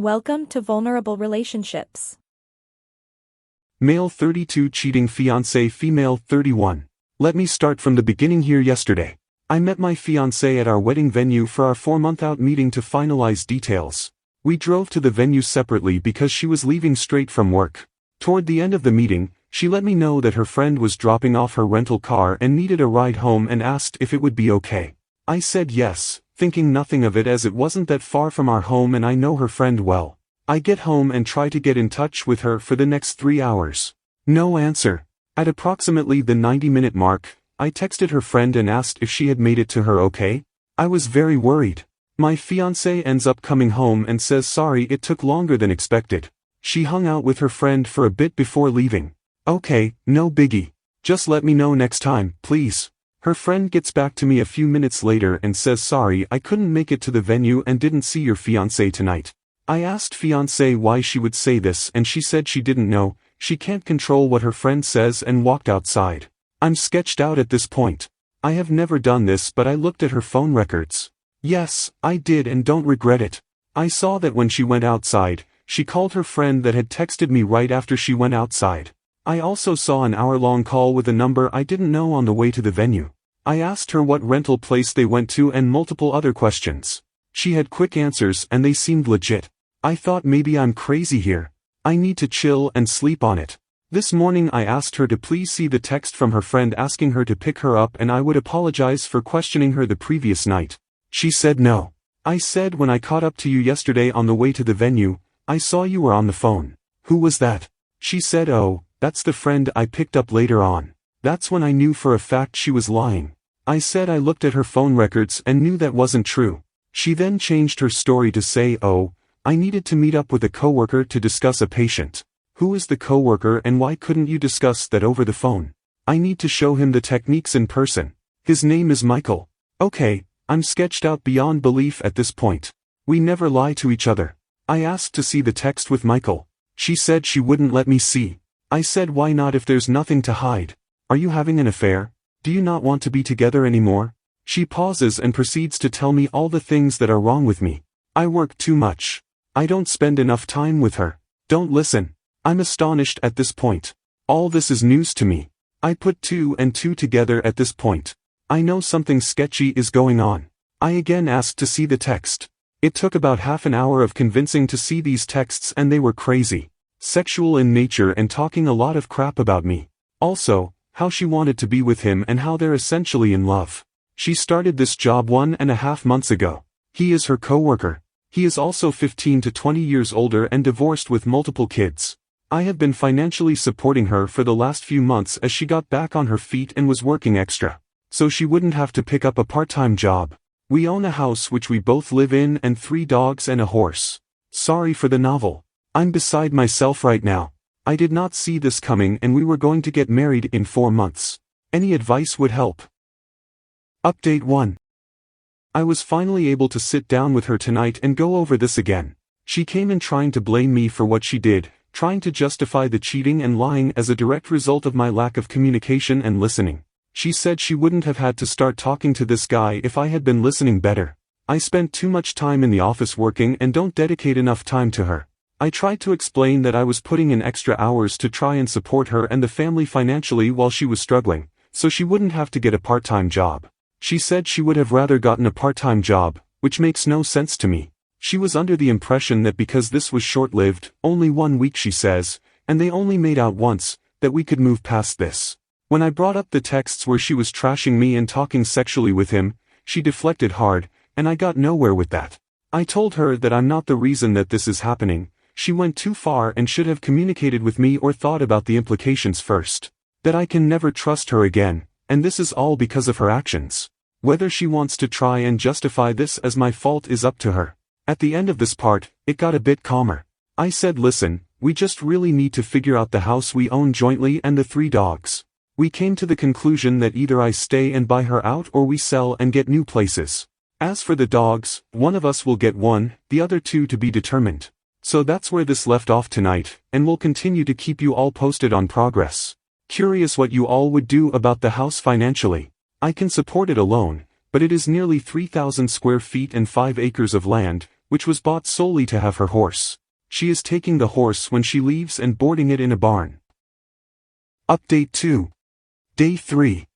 Welcome to Vulnerable Relationships. Male 32 cheating fiancé, female 31. Let me start from the beginning here. Yesterday, I met my fiancé at our wedding venue for our 4-month-out meeting to finalize details. We drove to the venue separately because she was leaving straight from work. Toward the end of the meeting, she let me know that her friend was dropping off her rental car and needed a ride home and asked if it would be okay. I said yes, thinking nothing of it as it wasn't that far from our home and I know her friend well. I get home and try to get in touch with her for the next 3 hours. No answer. At approximately the 90-minute mark, I texted her friend and asked if she had made it to her okay. I was very worried. My fiancé ends up coming home and says sorry it took longer than expected. She hung out with her friend for a bit before leaving. Okay, no biggie. Just let me know next time, please. Her friend gets back to me a few minutes later and says sorry I couldn't make it to the venue and didn't see your fiancé tonight. I asked fiancé why she would say this and she said she didn't know, she can't control what her friend says and walked outside. I'm sketched out at this point. I have never done this but I looked at her phone records. Yes, I did and don't regret it. I saw that when she went outside, she called her friend that had texted me right after she went outside. I also saw an hour-long call with a number I didn't know on the way to the venue. I asked her what rental place they went to and multiple other questions. She had quick answers and they seemed legit. I thought maybe I'm crazy here. I need to chill and sleep on it. This morning I asked her to please see the text from her friend asking her to pick her up and I would apologize for questioning her the previous night. She said no. I said when I caught up to you yesterday on the way to the venue, I saw you were on the phone. Who was that? She said oh, that's the friend I picked up later on. That's when I knew for a fact she was lying. I said I looked at her phone records and knew that wasn't true. She then changed her story to say oh, I needed to meet up with a coworker to discuss a patient. Who is the coworker and why couldn't you discuss that over the phone? I need to show him the techniques in person. His name is Michael. Okay, I'm sketched out beyond belief at this point. We never lie to each other. I asked to see the text with Michael. She said she wouldn't let me see. I said why not if there's nothing to hide? Are you having an affair? Do you not want to be together anymore? She pauses and proceeds to tell me all the things that are wrong with me. I work too much. I don't spend enough time with her. Don't listen. I'm astonished at this point. All this is news to me. I put 2 and 2 together at this point. I know something sketchy is going on. I again asked to see the text. It took about half an hour of convincing to see these texts and they were crazy. Sexual in nature and talking a lot of crap about me. Also, how she wanted to be with him and how they're essentially in love. She started this job 1.5 months ago. He is her coworker. He is also 15 to 20 years older and divorced with multiple kids. I have been financially supporting her for the last few months as she got back on her feet and was working extra, so she wouldn't have to pick up a part-time job. We own a house which we both live in and 3 dogs and a horse. Sorry for the novel. I'm beside myself right now. I did not see this coming and we were going to get married in 4 months. Any advice would help. Update 1. I was finally able to sit down with her tonight and go over this again. She came in trying to blame me for what she did, trying to justify the cheating and lying as a direct result of my lack of communication and listening. She said she wouldn't have had to start talking to this guy if I had been listening better. I spent too much time in the office working and don't dedicate enough time to her. I tried to explain that I was putting in extra hours to try and support her and the family financially while she was struggling, so she wouldn't have to get a part-time job. She said she would have rather gotten a part-time job, which makes no sense to me. She was under the impression that because this was short-lived, only 1 week she says, and they only made out once, that we could move past this. When I brought up the texts where she was trashing me and talking sexually with him, she deflected hard, and I got nowhere with that. I told her that I'm not the reason that this is happening. She went too far and should have communicated with me or thought about the implications first. That I can never trust her again, and this is all because of her actions. Whether she wants to try and justify this as my fault is up to her. At the end of this part, it got a bit calmer. I said listen, we just really need to figure out the house we own jointly and the 3 dogs. We came to the conclusion that either I stay and buy her out or we sell and get new places. As for the dogs, one of us will get one, the other 2 to be determined. So that's where this left off tonight, and we'll continue to keep you all posted on progress. Curious what you all would do about the house financially. I can support it alone, but it is nearly 3,000 square feet and 5 acres of land, which was bought solely to have her horse. She is taking the horse when she leaves and boarding it in a barn. Update 2. Day 3.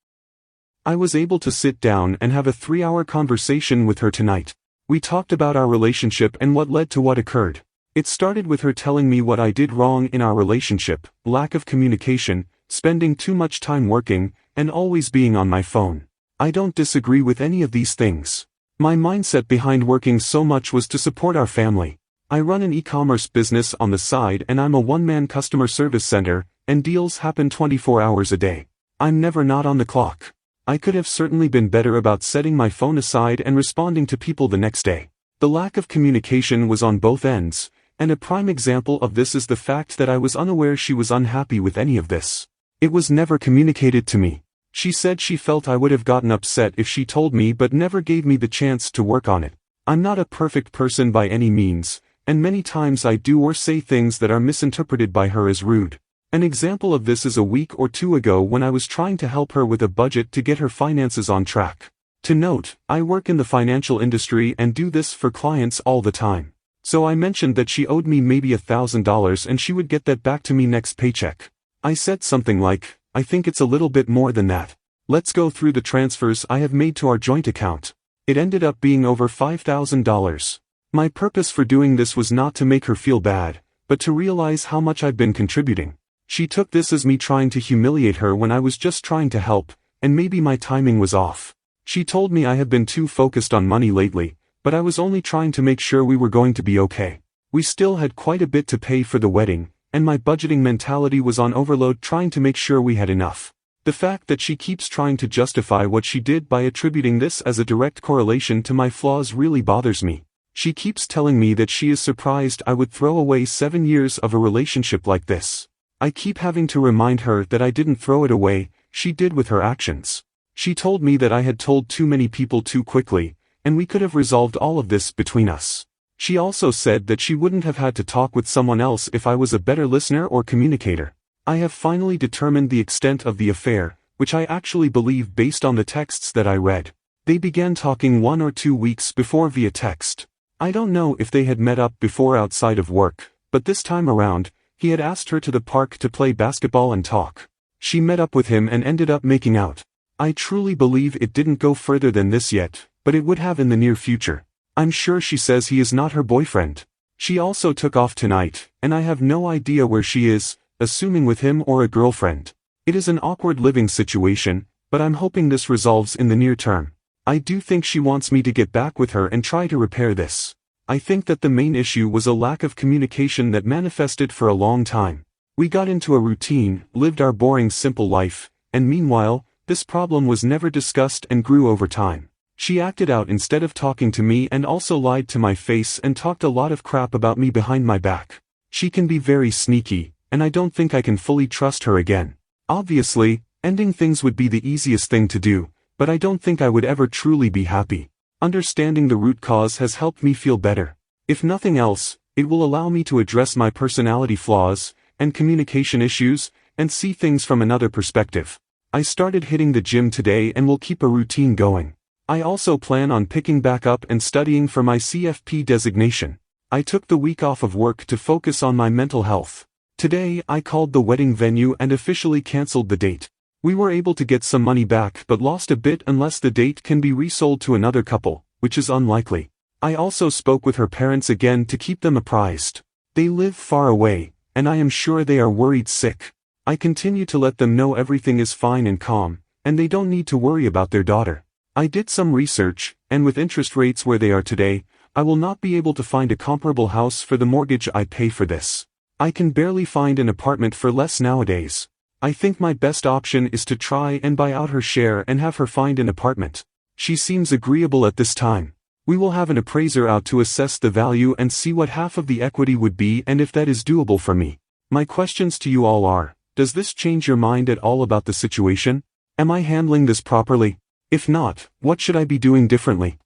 I was able to sit down and have a 3-hour conversation with her tonight. We talked about our relationship and what led to what occurred. It started with her telling me what I did wrong in our relationship: lack of communication, spending too much time working, and always being on my phone. I don't disagree with any of these things. My mindset behind working so much was to support our family. I run an e-commerce business on the side and I'm a one-man customer service center, and deals happen 24 hours a day. I'm never not on the clock. I could have certainly been better about setting my phone aside and responding to people the next day. The lack of communication was on both ends, and a prime example of this is the fact that I was unaware she was unhappy with any of this. It was never communicated to me. She said she felt I would have gotten upset if she told me, but never gave me the chance to work on it. I'm not a perfect person by any means, and many times I do or say things that are misinterpreted by her as rude. An example of this is a week or two ago when I was trying to help her with a budget to get her finances on track. To note, I work in the financial industry and do this for clients all the time. So I mentioned that she owed me maybe $1,000 and she would get that back to me next paycheck. I said something like, "I think it's a little bit more than that. Let's go through the transfers I have made to our joint account." It ended up being over $5,000. My purpose for doing this was not to make her feel bad, but to realize how much I've been contributing. She took this as me trying to humiliate her when I was just trying to help, and maybe my timing was off. She told me I have been too focused on money lately, but I was only trying to make sure we were going to be okay. We still had quite a bit to pay for the wedding, and my budgeting mentality was on overload trying to make sure we had enough. The fact that she keeps trying to justify what she did by attributing this as a direct correlation to my flaws really bothers me. She keeps telling me that she is surprised I would throw away 7 years of a relationship like this. I keep having to remind her that I didn't throw it away, she did with her actions. She told me that I had told too many people too quickly, and we could have resolved all of this between us. She also said that she wouldn't have had to talk with someone else if I was a better listener or communicator. I have finally determined the extent of the affair, which I actually believe based on the texts that I read. They began talking 1 or 2 weeks before via text. I don't know if they had met up before outside of work, but this time around, he had asked her to the park to play basketball and talk. She met up with him and ended up making out. I truly believe it didn't go further than this yet, but it would have in the near future. I'm sure she says he is not her boyfriend. She also took off tonight, and I have no idea where she is, assuming with him or a girlfriend. It is an awkward living situation, but I'm hoping this resolves in the near term. I do think she wants me to get back with her and try to repair this. I think that the main issue was a lack of communication that manifested for a long time. We got into a routine, lived our boring simple life, and meanwhile, this problem was never discussed and grew over time. She acted out instead of talking to me and also lied to my face and talked a lot of crap about me behind my back. She can be very sneaky, and I don't think I can fully trust her again. Obviously, ending things would be the easiest thing to do, but I don't think I would ever truly be happy. Understanding the root cause has helped me feel better. If nothing else, it will allow me to address my personality flaws and communication issues and see things from another perspective. I started hitting the gym today and will keep a routine going. I also plan on picking back up and studying for my CFP designation. I took the week off of work to focus on my mental health. Today I called the wedding venue and officially cancelled the date. We were able to get some money back but lost a bit unless the date can be resold to another couple, which is unlikely. I also spoke with her parents again to keep them apprised. They live far away, and I am sure they are worried sick. I continue to let them know everything is fine and calm, and they don't need to worry about their daughter. I did some research, and with interest rates where they are today, I will not be able to find a comparable house for the mortgage I pay for this. I can barely find an apartment for less nowadays. I think my best option is to try and buy out her share and have her find an apartment. She seems agreeable at this time. We will have an appraiser out to assess the value and see what half of the equity would be and if that is doable for me. My questions to you all are, does this change your mind at all about the situation? Am I handling this properly? If not, what should I be doing differently?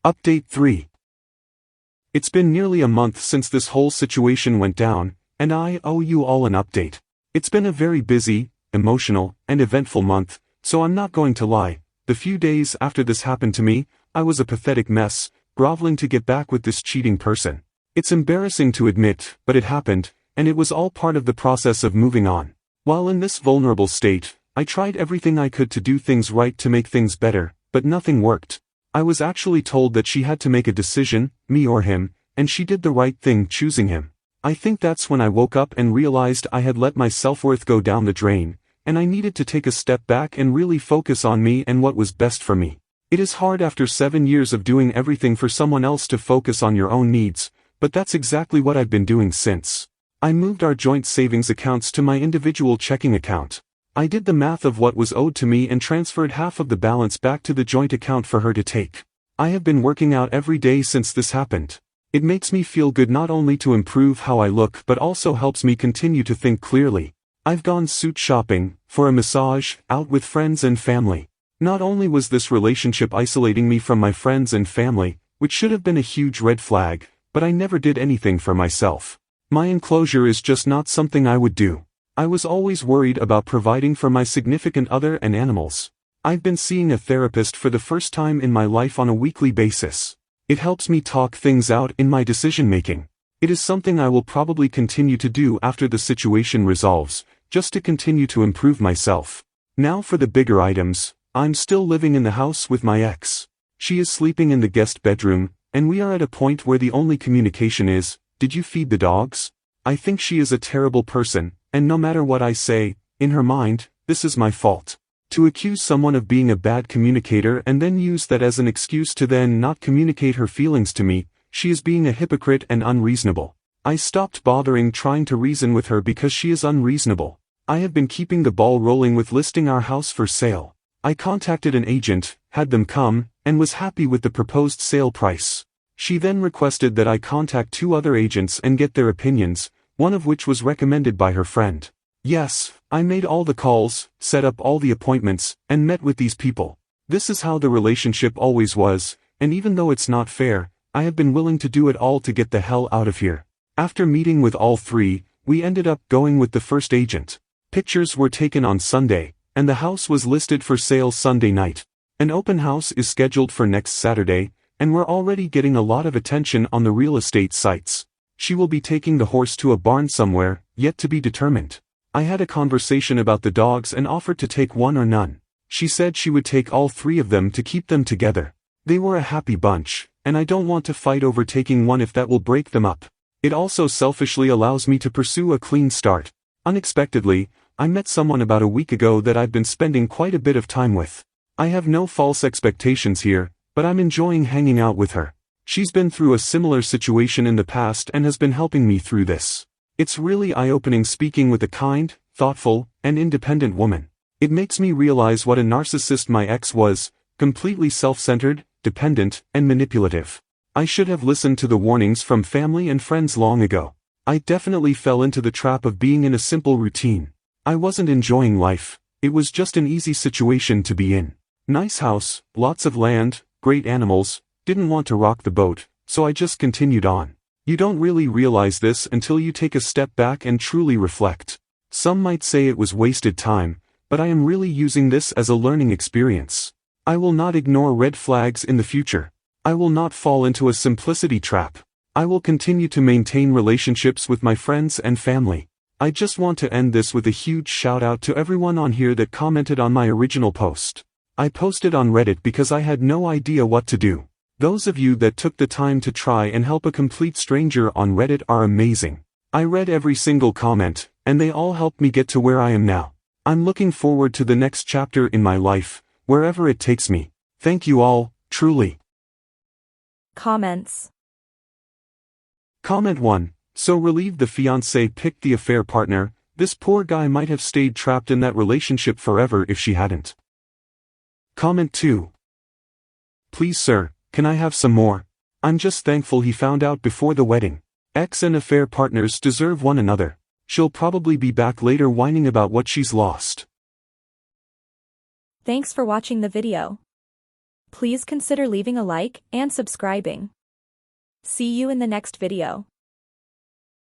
Update 3. It's been nearly a month since this whole situation went down, and I owe you all an update. It's been a very busy, emotional, and eventful month, so I'm not going to lie. The few days after this happened to me, I was a pathetic mess, groveling to get back with this cheating person. It's embarrassing to admit, but it happened, and it was all part of the process of moving on. While in this vulnerable state, I tried everything I could to do things right to make things better, but nothing worked. I was actually told that she had to make a decision, me or him, and she did the right thing choosing him. I think that's when I woke up and realized I had let my self-worth go down the drain, and I needed to take a step back and really focus on me and what was best for me. It is hard after 7 years of doing everything for someone else to focus on your own needs, but that's exactly what I've been doing since. I moved our joint savings accounts to my individual checking account. I did the math of what was owed to me and transferred half of the balance back to the joint account for her to take. I have been working out every day since this happened. It makes me feel good not only to improve how I look but also helps me continue to think clearly. I've gone suit shopping, for a massage, out with friends and family. Not only was this relationship isolating me from my friends and family, which should have been a huge red flag, but I never did anything for myself. My enclosure is just not something I would do. I was always worried about providing for my significant other and animals. I've been seeing a therapist for the first time in my life on a weekly basis. It helps me talk things out in my decision-making. It is something I will probably continue to do after the situation resolves, just to continue to improve myself. Now for the bigger items. I'm still living in the house with my ex. She is sleeping in the guest bedroom, and we are at a point where the only communication is, "Did you feed the dogs?" I think she is a terrible person, and no matter what I say, in her mind, this is my fault. To accuse someone of being a bad communicator and then use that as an excuse to then not communicate her feelings to me, she is being a hypocrite and unreasonable. I stopped bothering trying to reason with her because she is unreasonable. I have been keeping the ball rolling with listing our house for sale. I contacted an agent, had them come, and was happy with the proposed sale price. She then requested that I contact 2 other agents and get their opinions, one of which was recommended by her friend. Yes, I made all the calls, set up all the appointments, and met with these people. This is how the relationship always was, and even though it's not fair, I have been willing to do it all to get the hell out of here. After meeting with all 3, we ended up going with the first agent. Pictures were taken on Sunday, and the house was listed for sale Sunday night. An open house is scheduled for next Saturday, and we're already getting a lot of attention on the real estate sites. She will be taking the horse to a barn somewhere, yet to be determined. I had a conversation about the dogs and offered to take one or none. She said she would take all 3 of them to keep them together. They were a happy bunch, and I don't want to fight over taking one if that will break them up. It also selfishly allows me to pursue a clean start. Unexpectedly, I met someone about a week ago that I've been spending quite a bit of time with. I have no false expectations here, but I'm enjoying hanging out with her. She's been through a similar situation in the past and has been helping me through this. It's really eye-opening speaking with a kind, thoughtful, and independent woman. It makes me realize what a narcissist my ex was, completely self-centered, dependent, and manipulative. I should have listened to the warnings from family and friends long ago. I definitely fell into the trap of being in a simple routine. I wasn't enjoying life. It was just an easy situation to be in. Nice house, lots of land, great animals, didn't want to rock the boat, so I just continued on. You don't really realize this until you take a step back and truly reflect. Some might say it was wasted time, but I am really using this as a learning experience. I will not ignore red flags in the future. I will not fall into a simplicity trap. I will continue to maintain relationships with my friends and family. I just want to end this with a huge shout out to everyone on here that commented on my original post. I posted on Reddit because I had no idea what to do. Those of you that took the time to try and help a complete stranger on Reddit are amazing. I read every single comment, and they all helped me get to where I am now. I'm looking forward to the next chapter in my life, wherever it takes me. Thank you all, truly. Comments. Comment 1. So relieved the fiancé picked the affair partner. This poor guy might have stayed trapped in that relationship forever if she hadn't. Comment 2. Please sir, can I have some more? I'm just thankful he found out before the wedding. Ex and affair partners deserve one another. She'll probably be back later whining about what she's lost. Thanks for watching the video. Please consider leaving a like and subscribing. See you in the next video.